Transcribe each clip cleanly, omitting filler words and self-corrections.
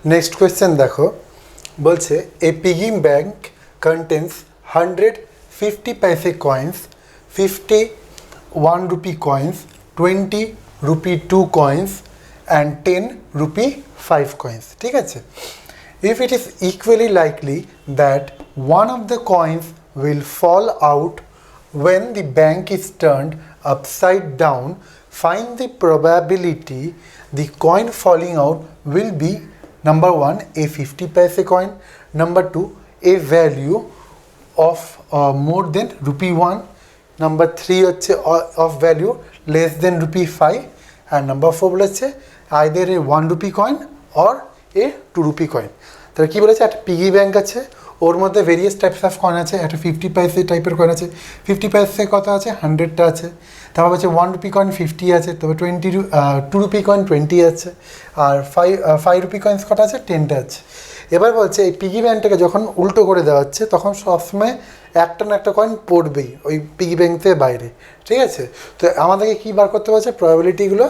Next question দেখো, বলছে a piggy bank contains 150 paise coins, 50 1 rupee coins, 20 rupee 2 coins and 10 rupee 5 coins. ঠিক আছে? If it is equally likely that one of the coins will fall out when the bank is turned upside down, find the probability the coin falling out will be number 1 a 50 paise coin, number 2 a value of more than rupee 1, number 3 হচ্ছে of value less than rupee 5 and number 4 বলেছে either a 1 rupee coin or a 2 rupee coin. তাহলে কি বলেছে, একটা piggy bank আছে, ওর মধ্যে various types of coin আছে, একটা 50 পাইসে টাইপের কয়েন আছে, 50 পাইসে কত আছে 100টা আছে, তারপর হচ্ছে 1 রুপি কয়েন 50 আছে, তবে 2 রুপি কয়েন 20 আছে, আর 5 রুপি কয়েন্স কটা আছে 10টা আছে। এবার বলছে এই পিগি ব্যাংকটাকে যখন উল্টো করে দেওয়া হচ্ছে তখন সবসময় একটা না একটা কয়েন পড়বেই ওই পিগি ব্যাংক থেকে বাইরে, ঠিক আছে? তো আমাদেরকে কী বার করতে বলছে, প্রবাবিলিটিগুলো,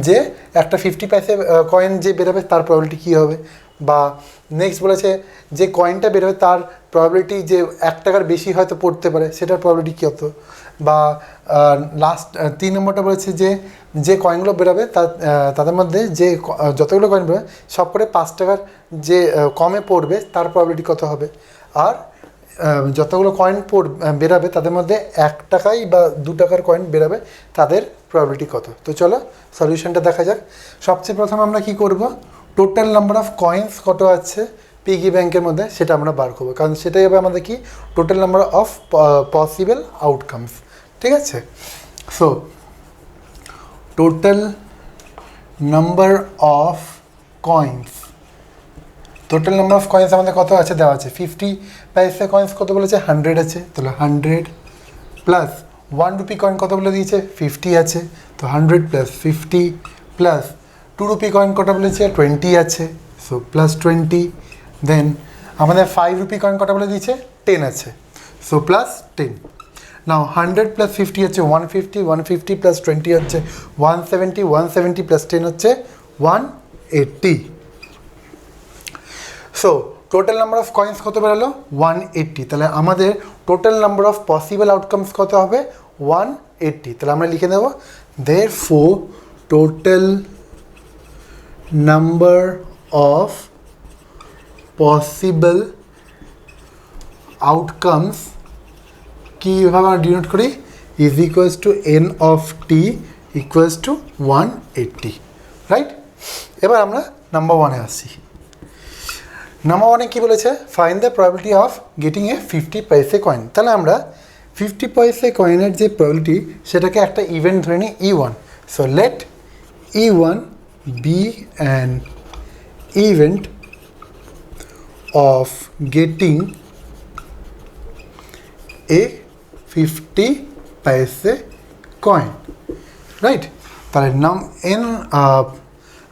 যে একটা 50 পাইসে কয়েন যে বেরোবে তার প্রবাবিলিটি কী হবে, বা নেক্সট বলেছে যে কয়েনটা বেরোবে তার প্রবাবিলিটি যে 1 টাকার বেশি হয়তো পড়তে পারে সেটার প্রবাবিলিটি কী হতো, বা লাস্ট 3 নম্বরটা বলেছে যে কয়েনগুলো বেরোবে তাদের মধ্যে যে যতগুলো কয়েন বেরোবে সব করে 5 টাকার যে কমে পড়বে তার প্রবাবিলিটি কত হবে, আর যতগুলো কয়েন বেরাবে তাদের মধ্যে 1 টাকাই বা 2 টাকার কয়েন বেরাবে তাদের প্রবাবিলিটি কত। তো চলো সলিউশনটা দেখা যাক। সবচেয়ে প্রথম আমরা কি করব, টোটাল নাম্বার অফ কয়েন্স কত আছে পিগি ব্যাংকের মধ্যে সেটা আমরা বার করবো, কারণ সেটাই হবে আমাদের কি total number of possible outcomes. ঠিক আছে? So total number of coins, total number of coins আমাদের কত আছে দেওয়া আছে, 50 পাইসে কয়েন্স কত বলেছে 100 আছে, তাহলে 100 প্লাস 1 রুপি কয়েন কত বলে দিয়েছে 50 আছে, তো 100 প্লাস 50 প্লাস 2 রুপি কয়েন কটা বলেছে 20 আছে, সো প্লাস 20, দেন আমাদের 5 রুপি কয়েন কটা বলে দিয়েছে 10 আছে, সো প্লাস 10। নাও 100 প্লাস 50 হচ্ছে 150, 150 প্লাস 20 হচ্ছে 170, 170 প্লাস 10 হচ্ছে 180। So total number of coins কত বেরোলো 180, তাহলে আমাদের total number of possible outcomes কত হবে 180। তাহলে আমরা লিখে দেবো therefore total number of possible outcomes কীভাবে আমরা ডিনোট করি, is equals to N of T equals to 180, right? এবার আমরা নাম্বার 1-এ আসি। নাম্বার 1-এ কী বলেছে, find the probability of getting a 50 paise coin. তাহলে আমরা 50 পাইসে কয়েনের যে প্রবাবিলিটি সেটাকে একটা ইভেন্ট ধরে নিই E1। So let E1 be an event of getting a 50 paise coin, right? তাহলে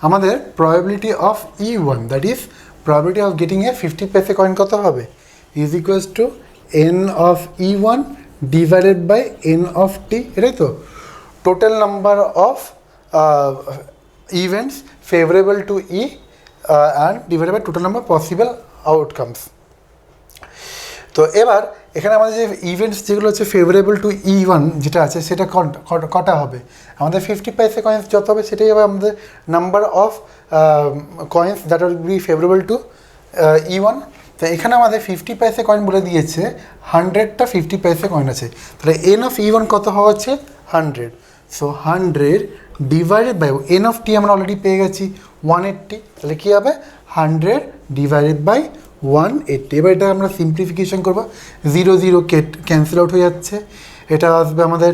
আমাদের probability of E1, that is probability of getting a 50 paise coin কত হবে, is equals to n of E1 divided by n of t, এটাই তো total number of events favorable to E and divided by total number possible outcomes. তো এবার এখানে আমাদের যে events যেগুলো হচ্ছে ফেভারেবল টু E1 যেটা আছে সেটা কটা হবে, আমাদের 50 পাইসে কয়েন্স যত হবে সেটাই হবে আমাদের number of coins that will be favourable to E1। তো এখানে আমাদের 50 পাইসে কয়েন বলে দিয়েছে 100টা 50 পাইসে কয়েন আছে, তাহলে এন অফ E1 কত হওয়া হচ্ছে 100, so 100 divided by N of T আমরা অলরেডি পেয়ে গেছি 180, তাহলে কী হবে 100 ডিভাইডেড বাই 180। এবার এটা আমরা সিম্পলিফিকেশন করবো, 0 0 ক্যান্সেল আউট হয়ে যাচ্ছে, এটা আসবে আমাদের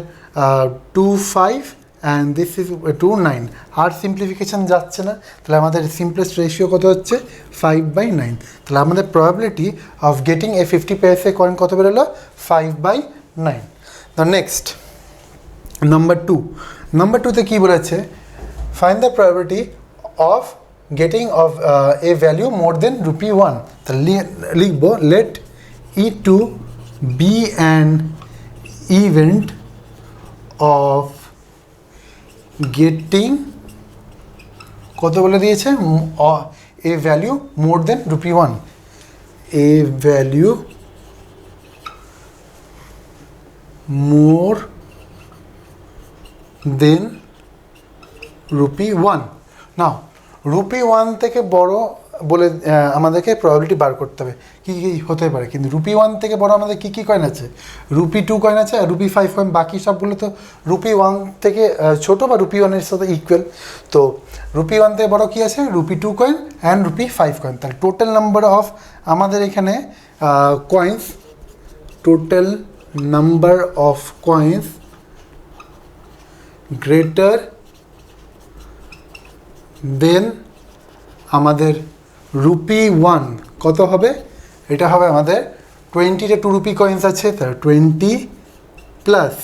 25 অ্যান্ড দিস ইজ 29, আর সিম্পলিফিকেশান যাচ্ছে না, তাহলে আমাদের সিম্পলেস্ট রেশিও কত হচ্ছে 5/9। তাহলে আমাদের probability of getting a 50 paise coin কত বেরোলো 5/9। দ্য নেক্সট নাম্বার 2, নাম্বার 2-তে কী বলেছে, find the probability of getting of a value more than rupee 1, তাহলে লিখবো let E2 be an event of getting কত বলে দিয়েছে a value more then rupee 1, a value more then rupee 1। Now rupee 1 থেকে বড় বলে আমাদেরকে প্রবাবিলিটি বার করতে হবে কী কী হতে পারে, কিন্তু রুপি 1 থেকে বড় আমাদের কী কী কয়েন আছে, রুপি 2 কয়েন আছে আর রুপি 5 কয়েন, বাকি সবগুলো তো রুপি 1 থেকে ছোটো বা রুপি 1-এর সাথে ইকুয়াল। তো রুপি 1 থেকে বড় কী আছে, rupee 2 coin and rupee 5 coin. তাহলে টোটাল নাম্বার অফ আমাদের এখানে coins, total number of coins greater than আমাদের রুপি 1 কত হবে, এটা হবে আমাদের 20টা 2 রুপি কয়েন্স আছে, তার 20 প্লাস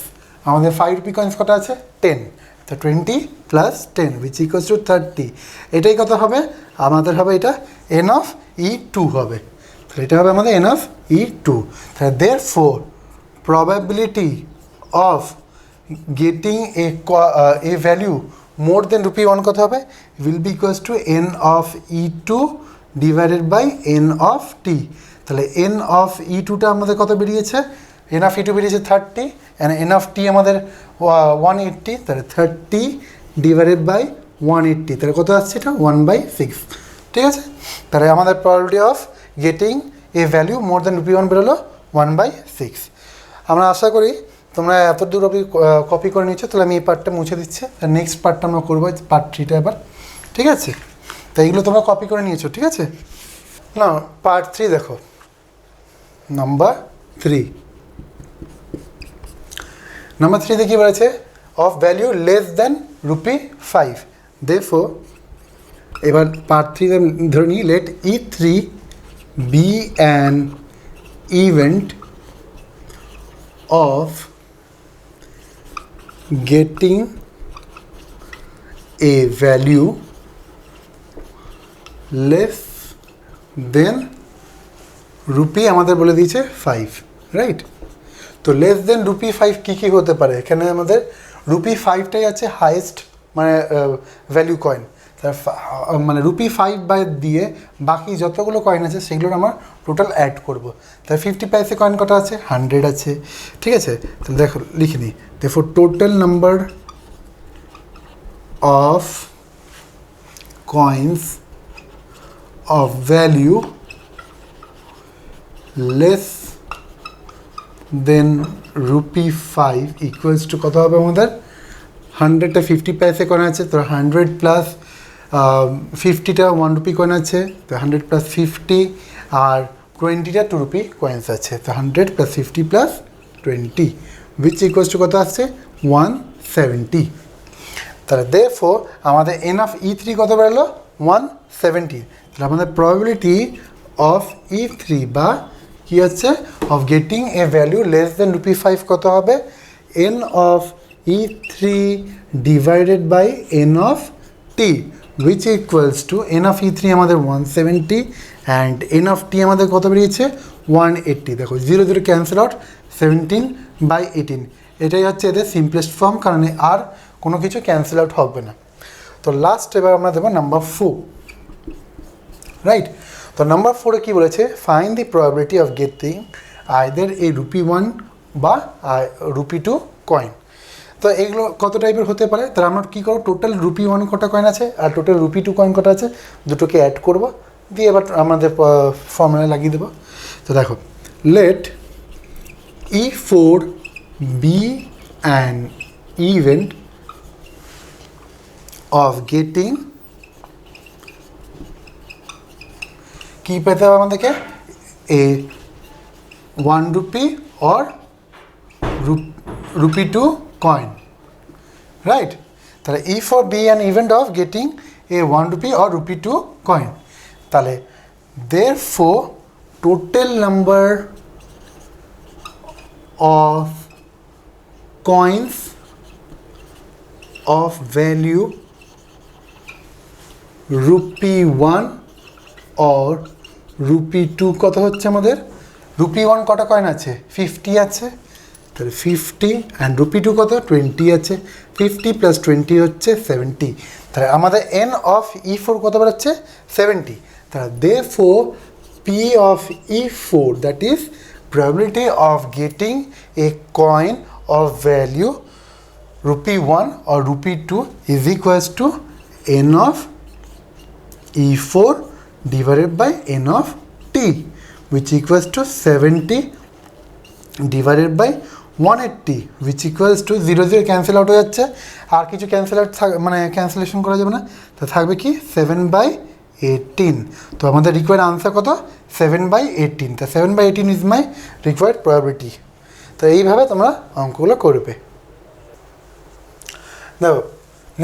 আমাদের 5 রুপি কয়েন্স কত আছে 10, তো 20 প্লাস 10 উইচ ইকুয়ালস টু 30। এটাই কত হবে আমাদের, হবে এটা এন অফ E2 হবে, তাহলে এটা হবে আমাদের এন অফ E2। তাহলে therefore probability of getting a value more than rupee 1 কত হবে, will be equals to n of E2 divided by n of t। তাহলে n of E2টা আমাদের কত বেরিয়েছে, n of E2 বেরিয়েছে 30 and n of t আমাদের 180, তাহলে 30 divided by 180, তাহলে কত আসছে এটা 1/6, ঠিক আছে। তাহলে আমাদের probability of getting a value more than rupee 1 বেরোলো 1/6। আমরা আশা করি তোমরা এত দূর অবধি কপি করে নিচ্ছ, তাহলে আমি এই পার্টটা মুছে দিচ্ছি, নেক্সট পার্টটা আমরা করবো পার্ট 3টা এবার, ঠিক আছে। তো এইগুলো তোমরা কপি করে নিয়েছো, ঠিক আছে। না পার্ট 3 দেখো, নাম্বার 3 তে কী বলেছে, of value less than rupee 5। therefore এবার পার্ট 3 ধরে নিই, let E3 be an event of getting a value less than rupee আমাদের বলে দিয়েছে 5, রাইট। তো লেস দেন রুপি 5 কী কী হতে পারে, এখানে আমাদের রুপি 5টাই আছে হাইয়েস্ট মানে ভ্যালু কয়েন, মানে রুপি 5 বাই দিয়ে বাকি যতগুলো কয়েন আছে সেগুলোর আমার টোটাল অ্যাড করব। তাই 50 পয়সা কয়েন কটা আছে, 100 আছে, ঠিক আছে। তাহলে দেখো লিখে নিই, দেখো total number of coins of value less than rupee 5 equals to কত হবে আমাদের, 100টা 50 পয়সা কয়েন আছে, তো 100 প্লাস 50টা 1 রুপি কয়েন আছে, তো 100 প্লাস 50 আর 20টা 2 রুপি কয়েন্স আছে, তো 100 plus 50 plus 20 which equals to কত আসছে 170। তাহলে therefore আমাদের এন অফ E3 কত বেরোলো 170। তাহলে আমাদের প্রবাবিলিটি অফ E3 বা কী হচ্ছে of getting a value less than rupee 5 কত হবে, N of E3 divided by N of T which equals to n of E3 আমাদের 170 and n of t আমাদের কত বেরিয়েছে 180। দেখো 0 0 ক্যান্সেল আউট, 17/18, এটাই হচ্ছে এদের সিম্পলেস্ট ফর্ম, কারণ আর কোনো কিছু ক্যান্সেল আউট হবে না। তো লাস্ট এবার আমরা দেবো নাম্বার 4, রাইট। তো নাম্বার 4-এ কী বলেছে, find the probability of getting either A rupee 1 বা রুপি 2 কয়েন। তো এগুলো কত টাইপের হতে পারে, তাহলে আমরা কী করবো, টোটাল রুপি 1 কটা কয়েন আছে আর টোটাল রুপি 2 কয়েন কটা আছে দুটোকে অ্যাড করবো, দিয়ে এবার আমাদের ফর্মুলা লাগিয়ে দেবো। তো দেখো let E4 be an event of getting, কী পেতে হবে আমাদেরকে, a 1 rupee or rupee 2 coin, right? তাহলে E4 be an event of getting a 1 rupee or rupee 2 coin। তাহলে therefore total number of coins of value rupee 1 or rupee 2 কত হচ্ছে আমাদের, rupee 1 কটা কয়েন আছে 50 আছে, তাহলে 50 অ্যান্ড রুপি 2 কত 20 আছে, 50 প্লাস 20 হচ্ছে 70। তাহলে আমাদের এন অফ E4 কত বেরোচ্ছে 70। therefore P of E4, that is probability of getting a coin of value rupee 1 or rupee 2 is equals to n of E4 divided by n of t, which equals to 70 divided by 180, which equals to 0 0 cancel out হয়ে যাচ্ছে, আর কিছু cancel out মানে cancellation করা যাবে না, তো থাকবে কি 7/18। তো আমাদের রিকোয়ার্ড আনসার কত? 7/18। তো 7/18 ইজ মাই রিকোয়ার্ড প্রবাবিলিটি। তো এইভাবে তোমরা অঙ্কগুলো করবে। দেখো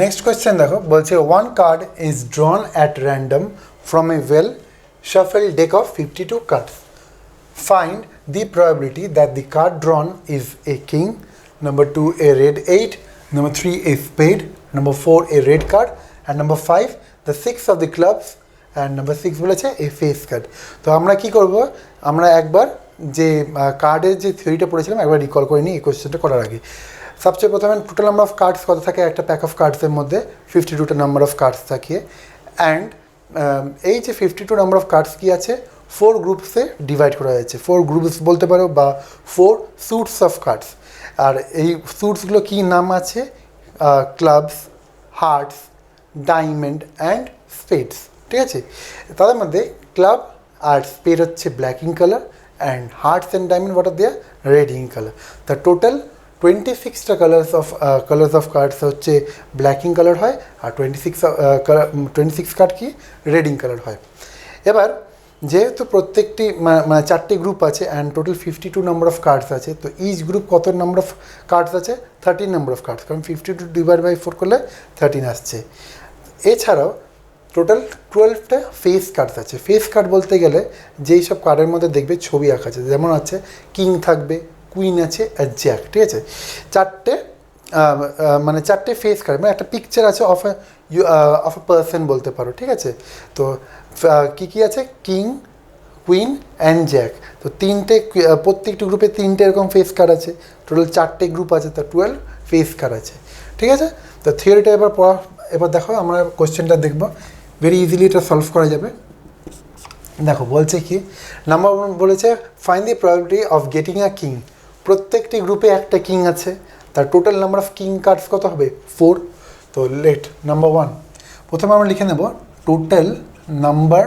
নেক্সট কোয়েশ্চেন, দেখো বলছে one card is drawn at random from a well shuffled deck of 52 cards. Find the probability that the card drawn is a king, number 2 a red 8, number 3 a spade, number 4 a red card, and number 5 the 6 of the clubs, and number 6 বলেছে a face card। তো আমরা কি করব, আমরা একবার যে কার্ডের যে থিওরিটা পড়েছিলাম একবার রিকল করে নিই এই কোয়েশ্চেনটা করার আগে। সবচেয়ে প্রথমে টোটাল নাম্বার অফ কার্ডস কত থাকে একটা প্যাক অফ কার্ডসের মধ্যে? 52টা নাম্বার অফ কার্ডস থাকে। অ্যান্ড এই যে 52 নাম্বার অফ কার্ডস কি আছে, 4 গ্রুপসে ডিভাইড করা হয়েছে। 4 গ্রুপস বলতে পারো বা 4 স্যুটস অফ কার্ডস। আর এই স্যুটসগুলো কী নাম আছে? Clubs, hearts, diamond and spades, ঠিক আছে? তাদের মধ্যে ক্লাব আর স্পেড হচ্ছে black in colour, and hearts and diamond what are there red in colour. The total 26টা কালার্স অফ কার্ডস হচ্ছে ব্ল্যাক ইন কালার হয়, আর 26 কার্ড কি রেড ইন কালার হয়। এবার যেহেতু প্রত্যেকটি মানে 4টে গ্রুপ আছে and total 52 number of cards আছে, তো ইচ গ্রুপ কত নাম্বার অফ কার্ডস আছে? 13 নাম্বার অফ কার্ডস, কারণ 52 ডিভাইড বাই 4 করলে 13 আসছে। এছাড়াও টোটাল 12টা ফেস কার্ডস আছে। ফেস কার্ড বলতে গেলে যেই সব কার্ডের মধ্যে দেখবে ছবি আঁকা আছে, যেমন আছে কিং থাকবে, কুইন আছে আর জ্যাক, ঠিক আছে? 4টে ফেস কার্ড, মানে একটা পিকচার আছে অফ এ পার্সন বলতে পারো, ঠিক আছে? তো কী আছে? King, queen and Jack. তো প্রত্যেকটি গ্রুপে 3টে এরকম ফেস কার্ড আছে। টোটাল 4টে গ্রুপ আছে, তো 12 ফেস কার্ড আছে, ঠিক আছে? তো থিওরিটা এবার দেখো আমরা কোয়েশ্চেনটা দেখব, ভেরি ইজিলি এটা সলভ করা যাবে। দেখো বলছে কি, নাম্বার 1 বলেছে find the probability of getting a king. প্রত্যেকটি গ্রুপে একটা কিং আছে, তার total number of king cards কত হবে? 4। তো লেট নাম্বার 1 প্রথমে আমরা লিখে নেব total number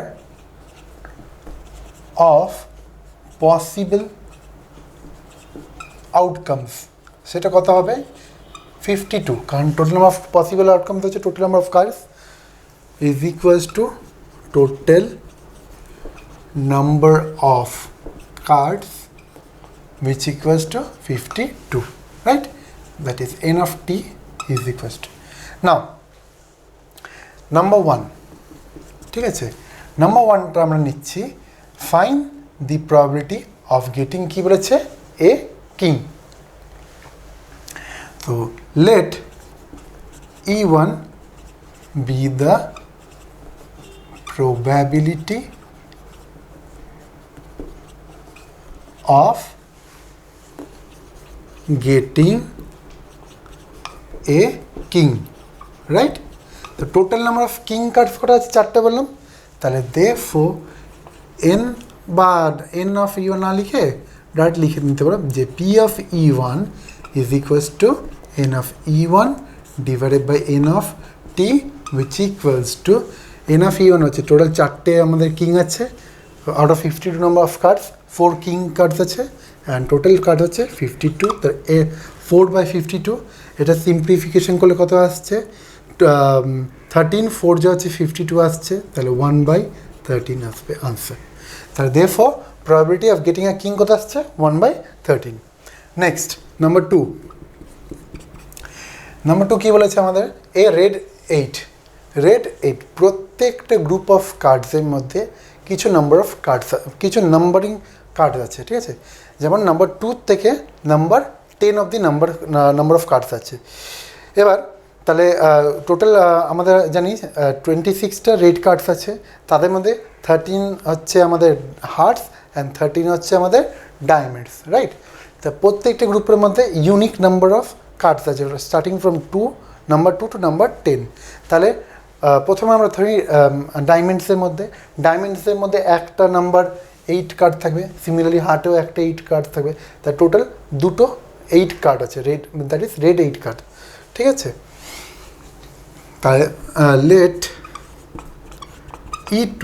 of possible outcomes, সেটা কত হবে? 52, কারণ total number of possible outcomes হচ্ছে total number of cards is equals to total number of cards which equals to 52, right? That is n of t is equals to, now number 1, ঠিক আছে? Number 1টা আমরা নিচ্ছি find the probability of getting, কি বলেছে? A king. তো late E1 be the probability of getting a king, right? তো total number of king cards কটা আছে? 4টে বললাম। তাহলে therefore n বা n of E1 না লিখে ডাইরেক্ট লিখে নিতে পারো যে P of E1 is equals to n of E1 divided by n of t, which equals to n of E1 হচ্ছে টোটাল 4টে আমাদের কিং আছে, out of 52 number of cards 4 king cards আছে, অ্যান্ড টোটাল কার্ড হচ্ছে 52। তো 4/52, এটা simplification করলে কত আসছে? 13, 4 যা হচ্ছে 52 আসছে, তাহলে 1/13 আসবে আনসার। তাহলে therefore probability of getting a king কত আসছে? 1/13। নেক্সট নাম্বার 2 কি বলেছে আমাদের? এ রেড 8, প্রত্যেকটা গ্রুপ অফ কার্ডসের মধ্যে কিছু নাম্বারিং কার্ড আছে, ঠিক আছে? যেমন নাম্বার 2 থেকে নাম্বার 10 অবধি নাম্বার অফ কার্ডস আছে। এবার তাহলে টোটাল আমাদের জানি 26টা রেড কার্ডস আছে, তাদের মধ্যে 13 হচ্ছে আমাদের হার্টস অ্যান্ড 13 হচ্ছে আমাদের ডায়মন্ডস, রাইট? তা প্রত্যেকটা গ্রুপের মধ্যে ইউনিক নাম্বার অফ কার্ডস আছে starting from number 2 to number 10। তাহলে প্রথমে আমরা ধরি ডায়মন্ডসের মধ্যে একটা নাম্বার 8 কার্ড থাকবে, সিমিলারলি হার্টেও একটা 8 কার্ড থাকবে, তার টোটাল দুটো 8 কার্ড আছে, red, that is red 8 card, ঠিক আছে। তাহলে লেট E2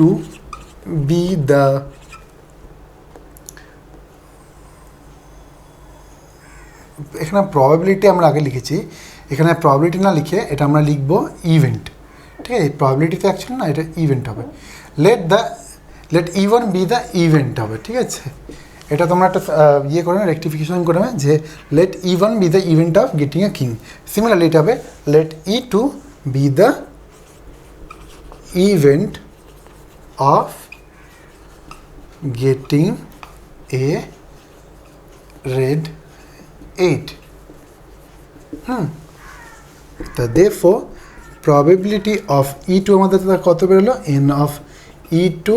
be the এখানে প্রবাবিলিটি আমরা আগে লিখেছি, এখানে প্রবাবিলিটি না লিখে এটা আমরা লিখব ইভেন্ট, ঠিক আছে। প্রবাবিলিটি তো অ্যাকচুয়ালি না, এটা ইভেন্ট হবে। Late E1 be the event হবে, ঠিক আছে। এটা তোমরা একটা ইয়ে করে নেবে, রেক্টিফিকেশন করে নেবে যে let E1 be the event of getting a king. Similarly এটা হবে let E2 be the event of getting a red 8. So therefore probability of E2 আমাদের কত বেরোলো, n of E2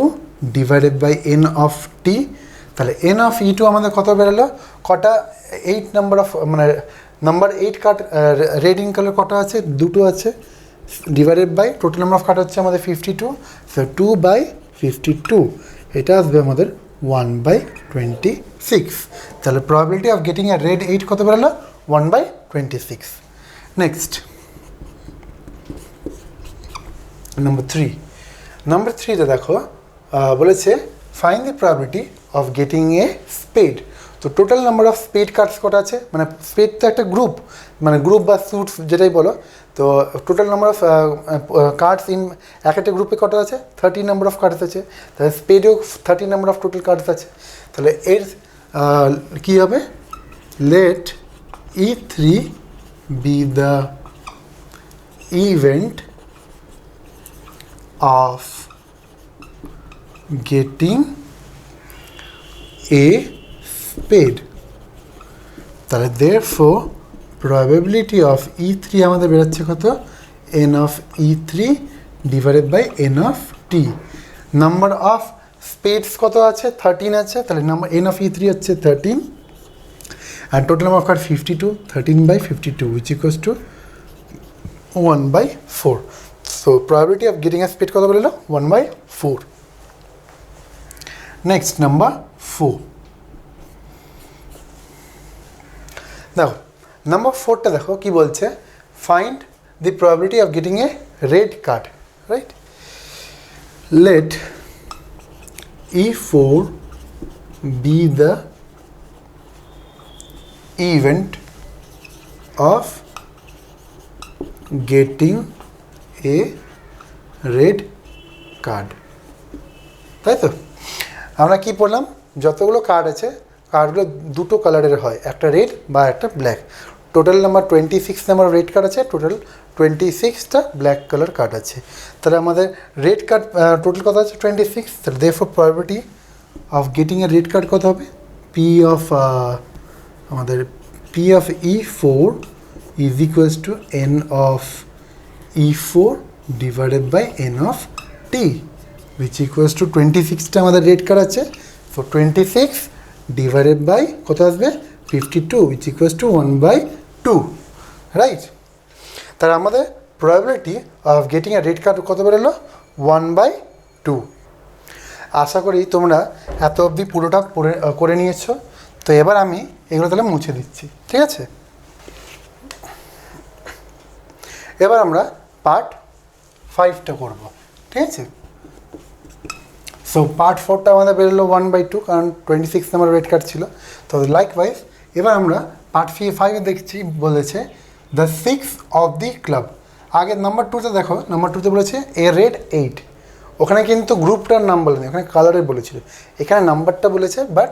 divided by n of t। তাহলে n of E2 আমাদের কত বেরোলো, কটা 8 নাম্বার অফ মানে number 8 card red in colour কটা আছে, দুটো আছে, divided by total number of card হচ্ছে আমাদের 52, সো 2/52, এটা আসবে আমাদের 1/26। তাহলে probability of getting a red 8 কত বেরোলো, 1/26। নেক্সট নাম্বার 3তে দেখো বলেছে find the probability of getting a spade. তো total number of spade cards কটা আছে, মানে স্পেড তো একটা গ্রুপ, মানে গ্রুপ বা স্যুটস যেটাই বলো, তো total number of cards in এক একটা গ্রুপে কটা আছে, 30 নাম্বার অফ কার্ডস আছে। তাহলে স্পেডেও 30 নাম্বার অফ টোটাল কার্ডস আছে। তাহলে এর কী হবে, let E3 be the event of getting a spade. তাহলে therefore probability of E3 আমাদের বেরোচ্ছে কত, n of E3 divided by n of t। Number of spades কত আছে, 13 আছে, তাহলে নাম্বার n of E3 হচ্ছে 13, and total number of cards 52, 13/52 which equals to 1/4. So probability of getting a spade কত বললো, 1/4. Next number 4. দেখো number 4টা দেখো কি বলছে, find the probability of getting a red card, right. Let E4 be the event of getting a red card, তাই তো। আমরা কি পড়লাম, যতগুলো কার্ড আছে কার্ডগুলো দুটো কালারের হয়, একটা রেড বা একটা black. Total number 26 number red card আছে, টোটাল 26টা ব্ল্যাক কালার কার্ড আছে। তাহলে আমাদের রেড কার্ড টোটাল কত আছে, 26। তাহলে therefore probability of getting a red card কত হবে, আমাদের P of E4 is equals to n of E4 divided by n of t which equals to 26টা আমাদের রেড কার্ড আছে, so 26 divided by কত আসবে, 52 which equals to 1/2, রাইট। তাহলে আমাদের probability of getting a red card কত বেরোলো, 1/2। আশা করি তোমরা এত অবধি পুরোটা করে নিয়েছো। তো এবার আমি এগুলো তাহলে মুছে দিচ্ছি, ঠিক আছে। এবার আমরা পার্ট 5টা করব, ঠিক আছে। সো পার্ট 4টা আমাদের বেরোলো 1/2, কারণ 26 নাম্বার রেড কার্ড ছিল। তো লাইকওয়াইজ এবার আমরা পার্ট 5-এ দেখছি, বলেছে দ্য 6 অফ দি ক্লাব। আগে নাম্বার 2তে দেখো, নাম্বার 2তে বলেছে এ রেড 8, ওখানে কিন্তু গ্রুপটার নাম বলেনি, ওখানে কালারের বলেছিল, এখানে নাম্বারটা বলেছে, বাট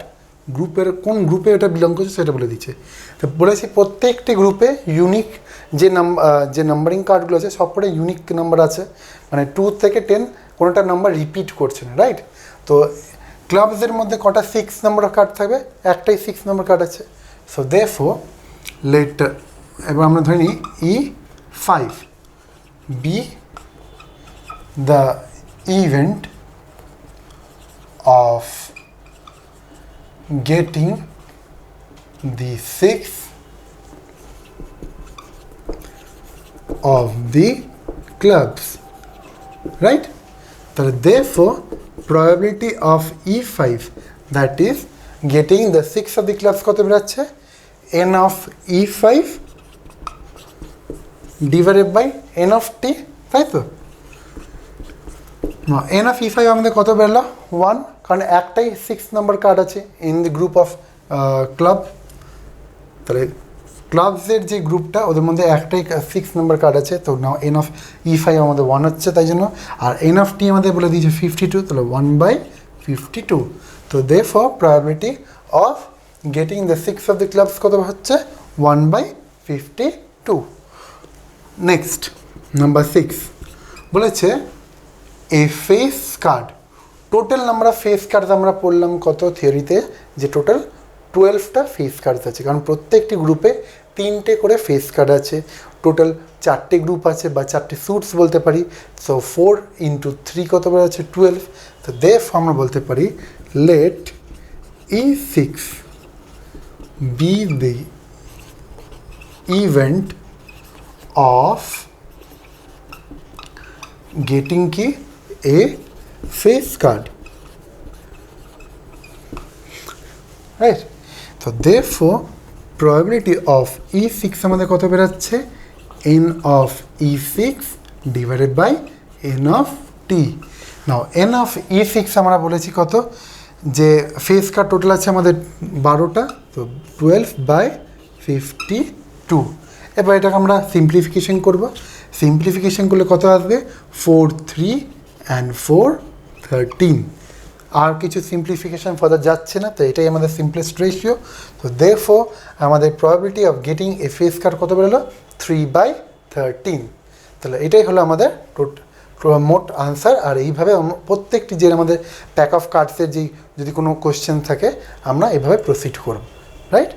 গ্রুপের কোন গ্রুপে এটা বিলং করছে সেটা বলে দিচ্ছে। তো বলেছি প্রত্যেকটি গ্রুপে ইউনিক যে নাম্বারিং কার্ডগুলো আছে সবকটা ইউনিক নাম্বার আছে, মানে 2 থেকে 10 কোনোটা নাম্বার রিপিট করছে না, রাইট। তো ক্লাবসের মধ্যে কটা 6 নাম্বার কার্ড থাকবে, একটাই 6 নাম্বার কার্ড আছে। সো therefore লেট, এবার আমরা ধরে নিই E5 B the event of getting the 6 of the clubs, right? তাহলে therefore probability of E5 that is getting the 6 of the clubs কত বেরাচ্ছে n of E5 divided by n of t, তাই তো? না n of E5 আমাদের কত বেরোলো 1, কারণ একটাই 6 নাম্বার কার্ড আছে in the group of club. তাহলে ক্লাবসের যে গ্রুপটা ওদের মধ্যে একটাই 6 নাম্বার কার্ড আছে, তো নাও এন অফ E5 আমাদের 1 হচ্ছে তাই জন্য, আর এন অফ টি আমাদের বলে দিয়েছে 52, তাহলে 1/52। তো therefore probability of getting the 6 of the clubs কত হচ্ছে 1/52। নেক্সট নাম্বার 6 বলেছে a face card, total number of face card আমরা পড়লাম কত থিওরিতে, যে টোটাল 12টা ফেস কার্ড আছে, কারণ প্রত্যেকটি গ্রুপে 3টে করে ফেস কার্ড আছে, টোটাল 4টে গ্রুপ আছে বা 4টে স্যুটস বলতে পারি। সো 4 × 3 কত বার আছে 12। তো therefore আমরা বলতে পারি late E6 be the event of getting কি a face card, right? So therefore probability of E6 আমাদের কত বেরাচ্ছে n of E6 divided by n of t। Now n of E6 আমরা বলেছি কত, যে ফেস কার্ড টোটাল আছে আমাদের 12টা, তো 12/52। এবার এটাকে আমরা সিম্পলিফিকেশন করব, সিম্পলিফিকেশন করলে কত আসবে 4 3 and 4 13। আর কিছু সিম্পলিফিকেশন ফার্দার যাচ্ছে না, তো এটাই আমাদের সিম্পলেস্ট রেশিও। তো therefore আমাদের probability of getting A face card কত বেরোলো 3/13। তাহলে এটাই হলো আমাদের মোট আনসার। আর এইভাবে প্রত্যেকটি যে আমাদের প্যাক অফ কার্ডসের যেই যদি কোনো কোয়েশ্চেন থাকে আমরা এইভাবে প্রসিড করব, রাইট?